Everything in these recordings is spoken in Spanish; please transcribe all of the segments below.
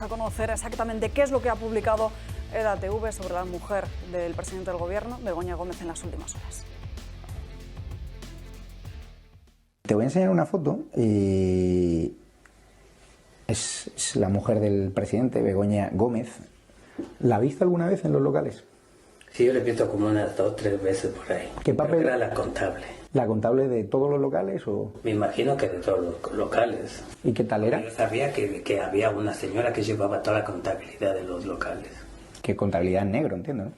A conocer exactamente qué es lo que ha publicado EDATV sobre la mujer del presidente del gobierno, Begoña Gómez, en las últimas horas. Te voy a enseñar una foto. Es la mujer del presidente, Begoña Gómez. ¿La has visto alguna vez en los locales? Sí, yo la he visto como unas 2 o 3 veces por ahí. ¿Qué papel? Creo que era la contable. ¿La contable de todos los locales o...? Me imagino que de todos los locales. ¿Y qué tal era? Yo sabía que había una señora que llevaba toda la contabilidad de los locales. Que contabilidad en negro, entiendo, ¿no?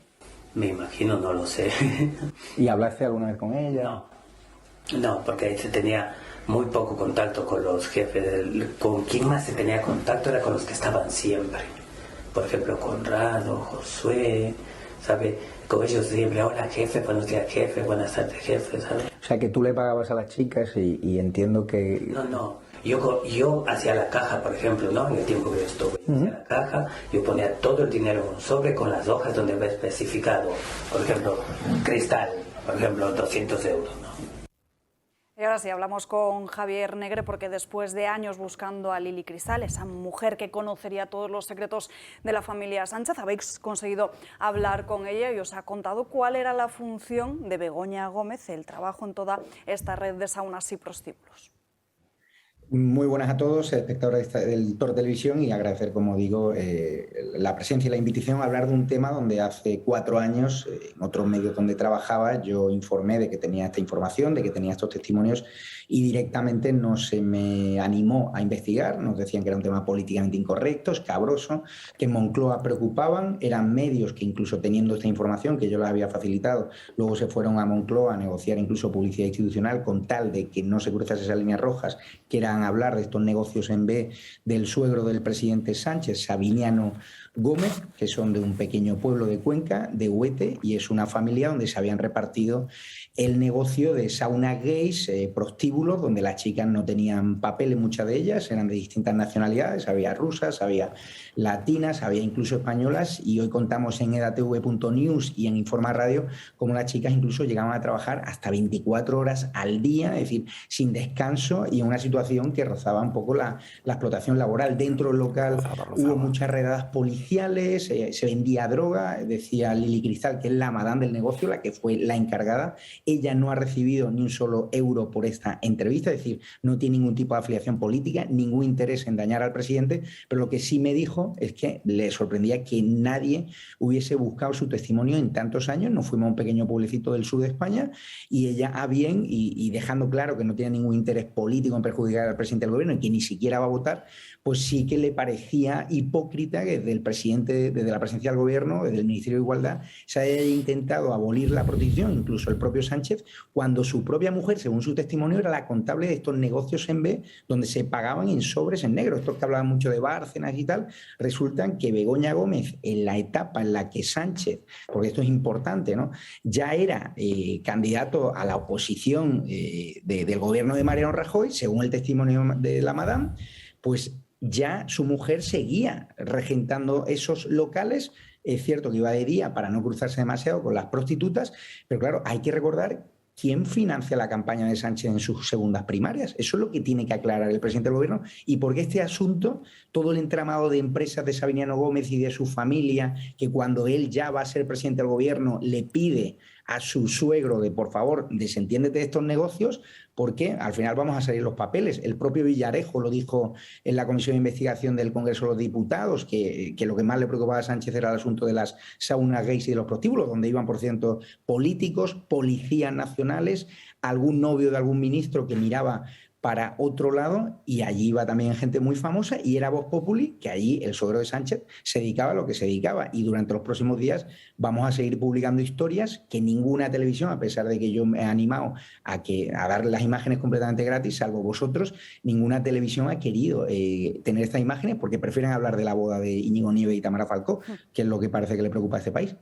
Me imagino, no lo sé. ¿Y hablaste alguna vez con ella? No, porque ahí se tenía muy poco contacto con los jefes. Con quien más se tenía contacto era con los que estaban siempre. Por ejemplo, Conrado, Josué, ¿sabe? Con ellos siempre, hola jefe, buenos días jefe, buenas tardes jefe, ¿sabes? O sea, que tú le pagabas a las chicas y entiendo que... No. Yo hacía la caja, por ejemplo, ¿no? En el tiempo que yo estuve, hacía la caja, yo ponía todo el dinero en un sobre con las hojas donde había especificado, por ejemplo, cristal, por ejemplo, 200 euros, ¿no? Y ahora sí, hablamos con Javier Negre porque después de años buscando a Lili Cristal, esa mujer que conocería todos los secretos de la familia Sánchez, habéis conseguido hablar con ella y os ha contado cuál era la función de Begoña Gómez, el trabajo en toda esta red de saunas y prostíbulos. Muy buenas a todos, espectadores del Tor Televisión, y agradecer, como digo, la presencia y la invitación a hablar de un tema donde hace 4 años, en otros medios donde trabajaba, yo informé de que tenía esta información, de que tenía estos testimonios, y directamente no se me animó a investigar. Nos decían que era un tema políticamente incorrecto, escabroso, que en Moncloa preocupaban, eran medios que incluso teniendo esta información que yo les había facilitado, luego se fueron a Moncloa a negociar incluso publicidad institucional con tal de que no se cruzase esas líneas rojas, que eran hablar de estos negocios en B del suegro del presidente Sánchez, Sabiniano Gómez, que son de un pequeño pueblo de Cuenca, de Huete, y es una familia donde se habían repartido el negocio de saunas gays, prostíbulos, donde las chicas no tenían papeles, muchas de ellas eran de distintas nacionalidades, había rusas, había latinas, había incluso españolas, y hoy contamos en edatv.news y en Informa Radio cómo las chicas incluso llegaban a trabajar hasta 24 horas al día, es decir, sin descanso, y en una situación que rozaba un poco la explotación laboral. Dentro del local hubo muchas redadas policiales, se vendía droga, decía Lili Cristal, que es la madame del negocio, la que fue la encargada. Ella no ha recibido ni un solo euro por esta entrevista, es decir, no tiene ningún tipo de afiliación política, ningún interés en dañar al presidente, pero lo que sí me dijo es que le sorprendía que nadie hubiese buscado su testimonio en tantos años. Nos fuimos a un pequeño pueblecito del sur de España y ella, a bien, y dejando claro que no tiene ningún interés político en perjudicar al presidente del gobierno y que ni siquiera va a votar, pues sí que le parecía hipócrita que desde el presidente, desde la presidencia del gobierno, desde el Ministerio de Igualdad, se haya intentado abolir la protección, incluso el propio Sánchez, cuando su propia mujer, según su testimonio, era la contable de estos negocios en B, donde se pagaban en sobres en negro. Estos que hablaban mucho de Bárcenas y tal, resultan que Begoña Gómez, en la etapa en la que Sánchez, porque esto es importante, ¿no?, ya era candidato a la oposición del gobierno de Mariano Rajoy, según el testimonio de la madame, pues ya su mujer seguía regentando esos locales. Es cierto que iba de día para no cruzarse demasiado con las prostitutas, pero claro, hay que recordar quién financia la campaña de Sánchez en sus segundas primarias. Eso es lo que tiene que aclarar el presidente del gobierno, y por qué este asunto, todo el entramado de empresas de Sabiniano Gómez y de su familia, que cuando él ya va a ser presidente del gobierno le pide a su suegro de, por favor, desentiéndete de estos negocios, porque al final vamos a salir los papeles. El propio Villarejo lo dijo en la Comisión de Investigación del Congreso de los Diputados, que lo que más le preocupaba a Sánchez era el asunto de las saunas gays y de los prostíbulos, donde iban, por cierto, políticos, policías nacionales, algún novio de algún ministro que miraba para otro lado, y allí iba también gente muy famosa, y era Vox Populi, que allí el suegro de Sánchez se dedicaba a lo que se dedicaba. Y durante los próximos días vamos a seguir publicando historias que ninguna televisión, a pesar de que yo me he animado a dar las imágenes completamente gratis, salvo vosotros, ninguna televisión ha querido tener estas imágenes, porque prefieren hablar de la boda de Íñigo Nieves y Tamara Falcó, que es lo que parece que le preocupa a este país.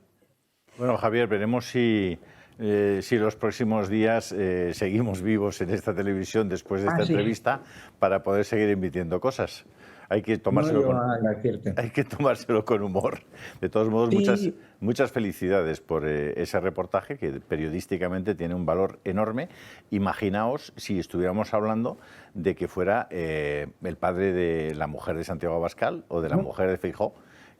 Bueno, Javier, veremos si los próximos días seguimos vivos en esta televisión después de esta entrevista para poder seguir emitiendo cosas. hay que tomárselo con humor. De todos modos, Sí. muchas felicidades por ese reportaje que periodísticamente tiene un valor enorme. Imaginaos si estuviéramos hablando de que fuera el padre de la mujer de Santiago Abascal o de la mujer de Feijóo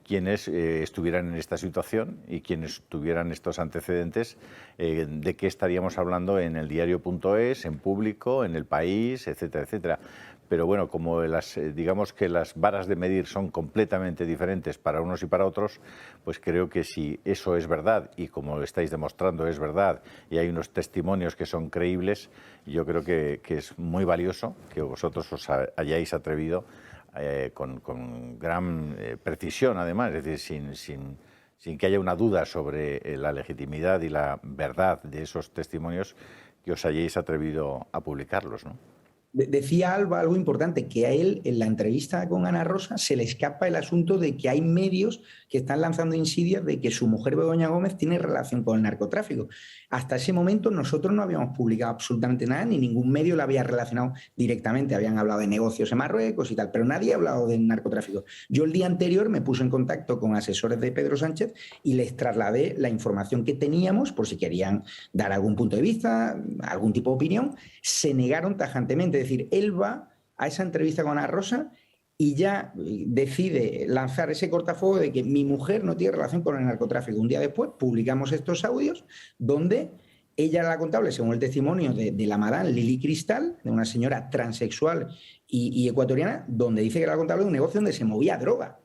quienes estuvieran en esta situación y quienes tuvieran estos antecedentes, de qué estaríamos hablando en el diario.es, en Público, en El País, etcétera, etcétera. Pero bueno, como digamos que las varas de medir son completamente diferentes para unos y para otros, pues creo que si eso es verdad, y como lo estáis demostrando es verdad, y hay unos testimonios que son creíbles, yo creo que es muy valioso que vosotros os hayáis atrevido con gran precisión, además, es decir, sin que haya una duda sobre la legitimidad y la verdad de esos testimonios, que os hayáis atrevido a publicarlos, ¿no? Decía Alba algo importante, que a él en la entrevista con Ana Rosa se le escapa el asunto de que hay medios que están lanzando insidias de que su mujer Begoña Gómez tiene relación con el narcotráfico. Hasta ese momento nosotros no habíamos publicado absolutamente nada, ni ningún medio la había relacionado directamente. Habían hablado de negocios en Marruecos y tal, pero nadie ha hablado del narcotráfico. Yo el día anterior me puse en contacto con asesores de Pedro Sánchez y les trasladé la información que teníamos por si querían dar algún punto de vista, algún tipo de opinión. Se negaron tajantemente. Es decir, él va a esa entrevista con Ana Rosa y ya decide lanzar ese cortafuego de que mi mujer no tiene relación con el narcotráfico. Un día después publicamos estos audios donde ella era la contable, según el testimonio de la madame Lili Cristal, de una señora transexual y ecuatoriana, donde dice que era la contable de un negocio donde se movía droga.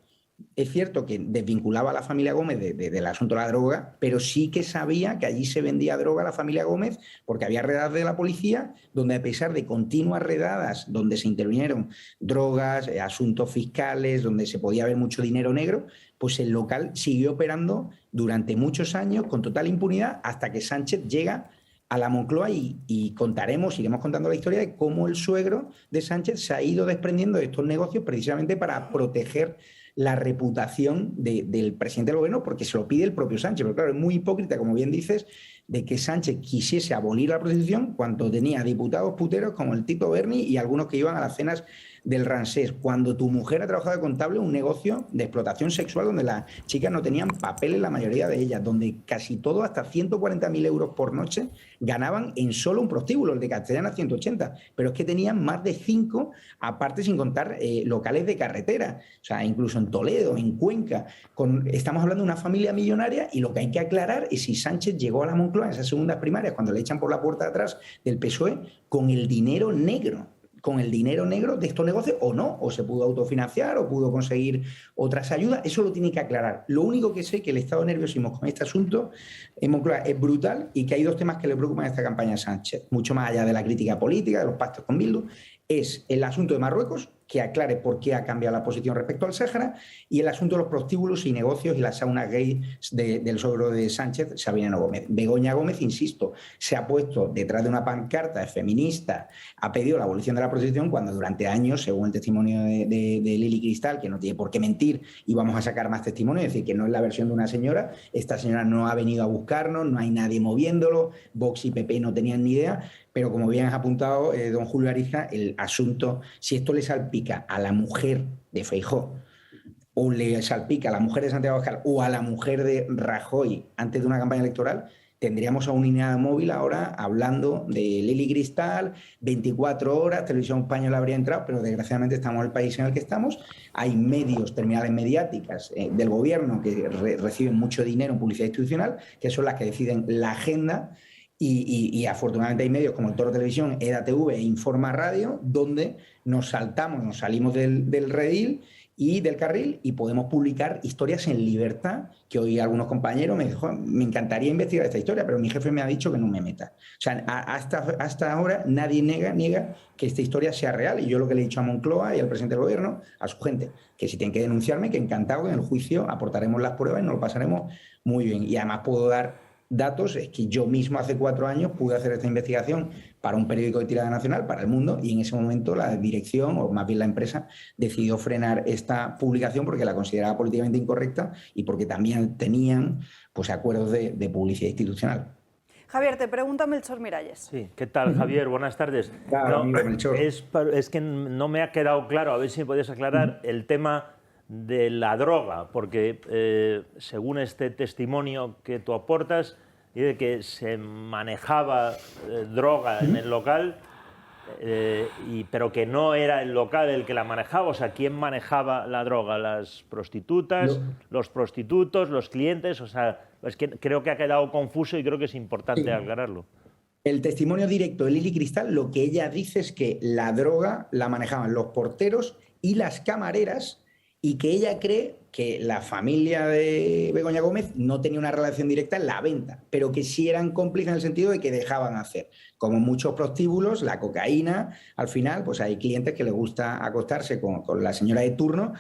Es cierto que desvinculaba a la familia Gómez del asunto de la droga, pero sí que sabía que allí se vendía droga a la familia Gómez porque había redadas de la policía donde, a pesar de continuas redadas donde se intervinieron drogas, asuntos fiscales, donde se podía ver mucho dinero negro, pues el local siguió operando durante muchos años con total impunidad hasta que Sánchez llega a la Moncloa y iremos contando la historia de cómo el suegro de Sánchez se ha ido desprendiendo de estos negocios precisamente para proteger la reputación del presidente del gobierno, porque se lo pide el propio Sánchez. Pero claro, es muy hipócrita, como bien dices, de que Sánchez quisiese abolir la prostitución cuando tenía diputados puteros como el Tito Berni y algunos que iban a las cenas del Ramsés, cuando tu mujer ha trabajado de contable en un negocio de explotación sexual donde las chicas no tenían papeles, la mayoría de ellas, donde casi todo, hasta 140.000 euros por noche, ganaban en solo un prostíbulo, el de Castellana 180, pero es que tenían más de 5, aparte sin contar locales de carretera, o sea, incluso en Toledo, en Cuenca. Estamos hablando de una familia millonaria, y lo que hay que aclarar es si Sánchez llegó a la Moncloa en esas segundas primarias, cuando le echan por la puerta de atrás del PSOE, con el dinero negro de estos negocios, o no, o se pudo autofinanciar o pudo conseguir otras ayudas. Eso lo tiene que aclarar. Lo único que sé es que el estado de nerviosismo con este asunto en Moncloa es brutal, y que hay dos temas que le preocupan a esta campaña a Sánchez, mucho más allá de la crítica política, de los pactos con Bildu. Es el asunto de Marruecos, que aclare por qué ha cambiado la posición respecto al Sáhara, y el asunto de los prostíbulos y negocios y las saunas gay del suegro de Sánchez, Sabiniano Gómez. Begoña Gómez, insisto, se ha puesto detrás de una pancarta feminista, ha pedido la abolición de la prostitución, cuando durante años, según el testimonio de Lili Cristal, que no tiene por qué mentir, y vamos a sacar más testimonios, es decir, que no es la versión de una señora, esta señora no ha venido a buscarnos, no hay nadie moviéndolo, Vox y PP no tenían ni idea. Pero como bien has apuntado, don Julio Ariza, el asunto, si esto le salpica a la mujer de Feijóo, o le salpica a la mujer de Santiago Abascal o a la mujer de Rajoy antes de una campaña electoral, tendríamos a una unidad móvil ahora hablando de Lili Cristal, 24 horas, Televisión Española habría entrado, pero desgraciadamente estamos en el país en el que estamos. Hay medios, terminales mediáticas del gobierno que reciben mucho dinero en publicidad institucional, que son las que deciden la agenda. Y afortunadamente hay medios como el Toro Televisión, EDATV e Informa Radio, donde nos salimos del redil y del carril, y podemos publicar historias en libertad, que hoy algunos compañeros me dijeron, me encantaría investigar esta historia, pero mi jefe me ha dicho que no me meta. O sea, hasta ahora nadie niega que esta historia sea real, y yo lo que le he dicho a Moncloa y al presidente del gobierno, a su gente, que si tienen que denunciarme, que encantado, que en el juicio aportaremos las pruebas y nos lo pasaremos muy bien. Y además puedo dar datos, es que yo mismo hace 4 años pude hacer esta investigación para un periódico de tirada nacional, para El Mundo, y en ese momento la dirección, o más bien la empresa, decidió frenar esta publicación porque la consideraba políticamente incorrecta y porque también tenían pues acuerdos de publicidad institucional. Javier, te pregunta Melchor Miralles. Sí, ¿qué tal, Javier? Buenas tardes. Claro, amigo Melchor. Es que no me ha quedado claro, a ver si me podías aclarar el tema de la droga, porque según este testimonio que tú aportas, dice que se manejaba droga en el local, pero que no era el local el que la manejaba. O sea, ¿quién manejaba la droga? ¿Las prostitutas, los prostitutos, los clientes? O sea, es que creo que ha quedado confuso y creo que es importante aclararlo. El testimonio directo de Lili Cristal, lo que ella dice es que la droga la manejaban los porteros y las camareras, y que ella cree que la familia de Begoña Gómez no tenía una relación directa en la venta, pero que sí eran cómplices en el sentido de que dejaban hacer. Como muchos prostíbulos, la cocaína, al final, pues hay clientes que les gusta acostarse con la señora de turno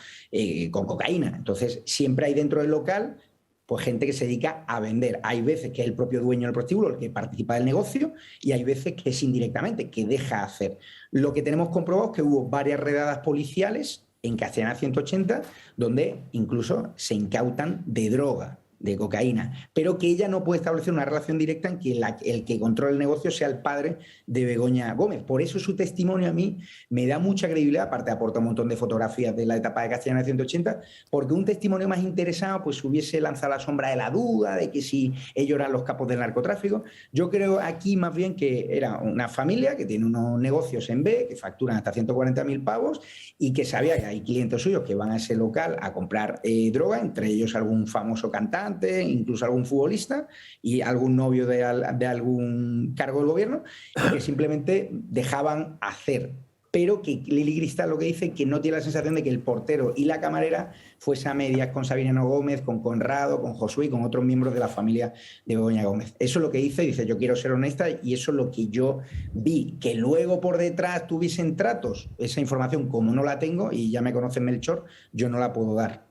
con cocaína. Entonces, siempre hay dentro del local pues gente que se dedica a vender. Hay veces que es el propio dueño del prostíbulo el que participa del negocio y hay veces que es indirectamente, que deja hacer. Lo que tenemos comprobado es que hubo varias redadas policiales en Castellana 180, donde incluso se incautan de droga, de cocaína, pero que ella no puede establecer una relación directa en que el que controla el negocio sea el padre de Begoña Gómez. Por eso su testimonio a mí me da mucha credibilidad, aparte aporta un montón de fotografías de la etapa de Castellana 180, porque un testimonio más interesado pues hubiese lanzado la sombra de la duda de que si ellos eran los capos del narcotráfico. Yo creo aquí más bien que era una familia que tiene unos negocios en B, que facturan hasta 140.000 pavos y que sabía que hay clientes suyos que van a ese local a comprar droga, entre ellos algún famoso cantante, incluso algún futbolista y algún novio de algún cargo del gobierno, y que simplemente dejaban hacer. Pero que Lili Cristal lo que dice es que no tiene la sensación de que el portero y la camarera fuese a medias con Sabiniano Gómez, con Conrado, con Josué y con otros miembros de la familia de Begoña Gómez. Eso es lo que dice, yo quiero ser honesta y eso es lo que yo vi. Que luego por detrás tuviesen tratos, esa información como no la tengo y ya me conocen Melchor, yo no la puedo dar.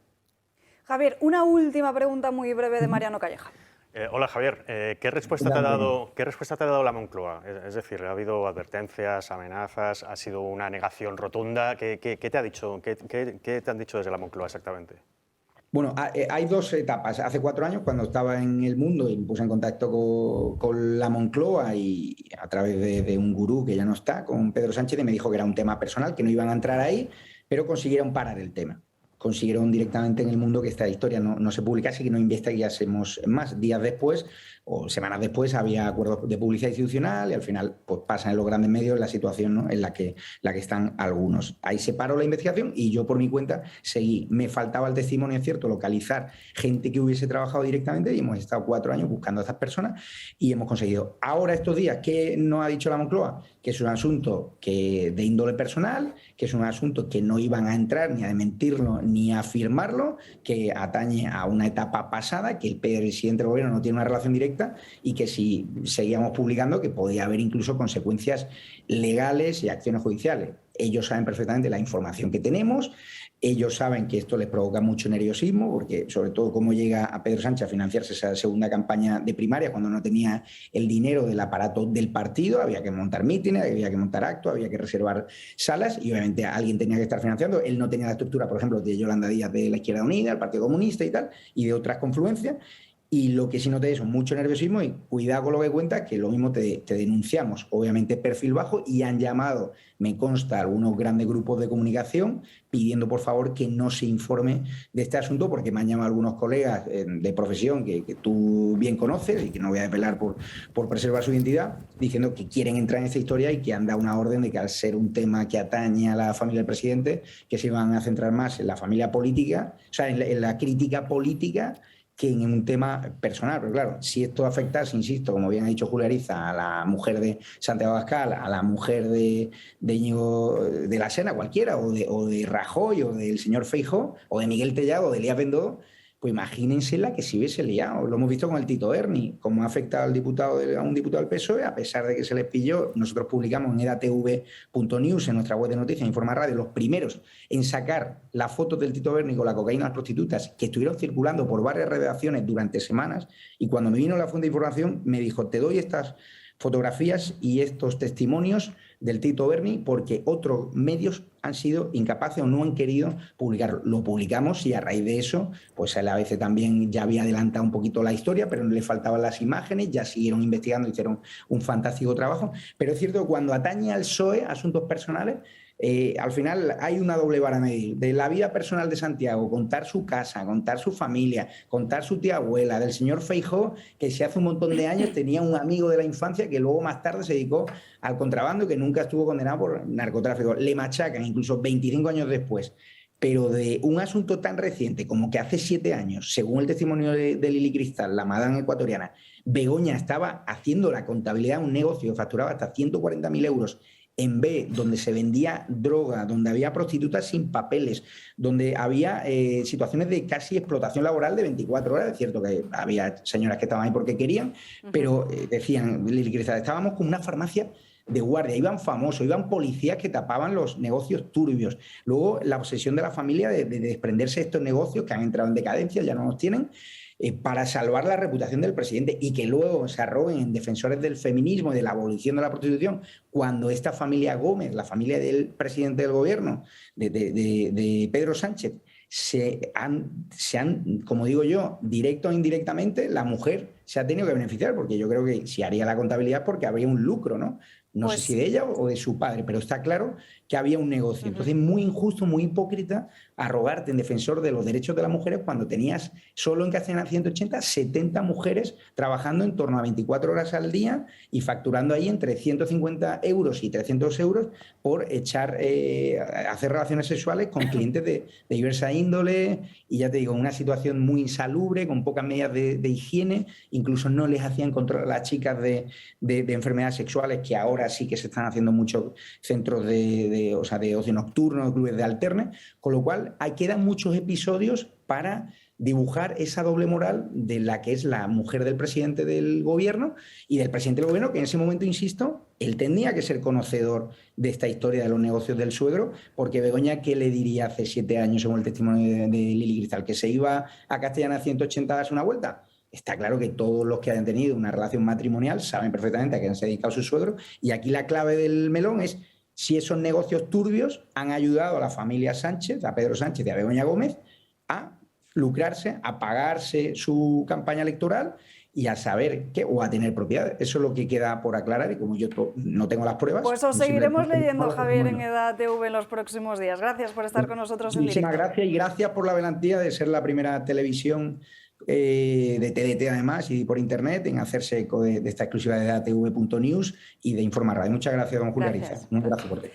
Javier, una última pregunta muy breve de Mariano Calleja. Hola Javier, ¿qué respuesta te ha dado la Moncloa? Es decir, ¿ha habido advertencias, amenazas, ha sido una negación rotunda? ¿Qué te ha dicho? ¿Qué te han dicho desde la Moncloa exactamente? Bueno, hay dos etapas. Hace 4 años, cuando estaba en El Mundo y me puse en contacto con la Moncloa y a través de un gurú que ya no está, con Pedro Sánchez, y me dijo que era un tema personal, que no iban a entrar ahí, pero consiguieron parar el tema. Consiguieron directamente en El Mundo que esta historia no se publicase, que no investigásemos más. Días después o semanas después había acuerdos de publicidad institucional y al final pues pasan en los grandes medios la situación, ¿no?, en la que están algunos. Ahí se paró la investigación y yo por mi cuenta seguí. Me faltaba el testimonio, es cierto, localizar gente que hubiese trabajado directamente y hemos estado 4 años buscando a estas personas y hemos conseguido. Ahora estos días, ¿qué nos ha dicho la Moncloa? Que es un asunto de índole personal, que es un asunto que no iban a entrar ni a desmentirlo ni a afirmarlo, que atañe a una etapa pasada, que el presidente del gobierno no tiene una relación directa y que si seguíamos publicando que podía haber incluso consecuencias legales y acciones judiciales. Ellos saben perfectamente la información que tenemos, ellos saben que esto les provoca mucho nerviosismo, porque sobre todo cómo llega a Pedro Sánchez a financiarse esa segunda campaña de primaria cuando no tenía el dinero del aparato del partido, había que montar mítines, había que montar actos, había que reservar salas y obviamente alguien tenía que estar financiando. Él no tenía la estructura, por ejemplo, de Yolanda Díaz de la Izquierda Unida, el Partido Comunista y tal, y de otras confluencias. Y lo que sí noté es mucho nerviosismo y cuidado con lo que cuentas, que lo mismo te denunciamos, obviamente perfil bajo, y han llamado, me consta, algunos grandes grupos de comunicación pidiendo por favor que no se informe de este asunto, porque me han llamado algunos colegas de profesión que tú bien conoces y que no voy a depelar por preservar su identidad, diciendo que quieren entrar en esta historia y que han dado una orden de que al ser un tema que atañe a la familia del presidente, que se van a centrar más en la familia política, o sea, en la crítica política, que en un tema personal. Pero claro, si esto afectase, insisto, como bien ha dicho Julia Ariza, a la mujer de Santiago Abascal, a la mujer de Íñigo de la Sena, cualquiera, o de Rajoy, o del señor Feijóo, o de Miguel Tellado, o de Elías Bendodo, pues imagínense la que se hubiese liado. Lo hemos visto con el Tito Berni, cómo ha afectado a un diputado del PSOE, a pesar de que se les pilló. Nosotros publicamos en edatv.news, en nuestra web de noticias, Informa Radio, los primeros en sacar las fotos del Tito Berni con la cocaína a las prostitutas, que estuvieron circulando por varias redacciones durante semanas, y cuando me vino la fuente de información me dijo, te doy estas fotografías y estos testimonios del Tito Berni porque otros medios han sido incapaces o no han querido publicarlo. Lo publicamos y a raíz de eso, pues el ABC también ya había adelantado un poquito la historia, pero no le faltaban las imágenes, ya siguieron investigando, hicieron un fantástico trabajo. Pero es cierto que cuando atañe al PSOE, asuntos personales, al final hay una doble vara a medir. De la vida personal de Santiago, contar su casa, contar su familia, contar su tía abuela, del señor Feijóo, que si hace un montón de años tenía un amigo de la infancia que luego más tarde se dedicó al contrabando y que nunca estuvo condenado por narcotráfico. Le machacan incluso 25 años después. Pero de un asunto tan reciente como que hace 7 años, según el testimonio de Lili Cristal, la madame ecuatoriana, Begoña estaba haciendo la contabilidad de un negocio que facturaba hasta 140.000 euros en B, donde se vendía droga, donde había prostitutas sin papeles, donde había situaciones de casi explotación laboral de 24 horas. Es cierto que había señoras que estaban ahí porque querían, pero decían, Lili Cristal, estábamos con una farmacia de guardia, iban famosos, iban policías que tapaban los negocios turbios. Luego la obsesión de la familia de desprenderse de estos negocios que han entrado en decadencia, ya no los tienen, para salvar la reputación del presidente y que luego se arroguen en defensores del feminismo y de la abolición de la prostitución, cuando esta familia Gómez, la familia del presidente del gobierno, de Pedro Sánchez, se han, como digo yo, directo o indirectamente, la mujer se ha tenido que beneficiar, porque yo creo que si haría la contabilidad porque habría un lucro, ¿no? No sé si de ella o de su padre, pero está claro que había un negocio. Entonces, muy injusto, muy hipócrita arrogarte en defensor de los derechos de las mujeres cuando tenías solo en Cadena 180 70 mujeres trabajando en torno a 24 horas al día y facturando ahí entre 150 euros y 300 euros por hacer relaciones sexuales con clientes de diversa índole y ya te digo, una situación muy insalubre, con pocas medidas de higiene, incluso no les hacían control a las chicas de enfermedades sexuales, que ahora sí que se están haciendo muchos centros de ocio nocturno, clubes de alterne, con lo cual quedan muchos episodios para dibujar esa doble moral de la que es la mujer del presidente del gobierno y del presidente del gobierno, que en ese momento, insisto, él tenía que ser conocedor de esta historia de los negocios del suegro, porque Begoña, ¿qué le diría hace 7 años, según el testimonio de Lili Cristal? ¿Que se iba a Castellana 180 a darse una vuelta? Está claro que todos los que hayan tenido una relación matrimonial saben perfectamente a qué se ha dedicado su suegro, y aquí la clave del melón es si esos negocios turbios han ayudado a la familia Sánchez, a Pedro Sánchez y a Begoña Gómez, a lucrarse, a pagarse su campaña electoral y a saber qué, o a tener propiedades. Eso es lo que queda por aclarar, y como yo no tengo las pruebas... Pues os seguiremos leyendo, Javier, en EDATV en los próximos días. Gracias por estar con nosotros en directo. Muchísimas gracias, y gracias por la valentía de ser la primera televisión de TDT, además, y por internet, en hacerse eco de esta exclusiva de EDATV.news y de Informa Radio. Muchas gracias, don Julio Ariza. Un abrazo fuerte.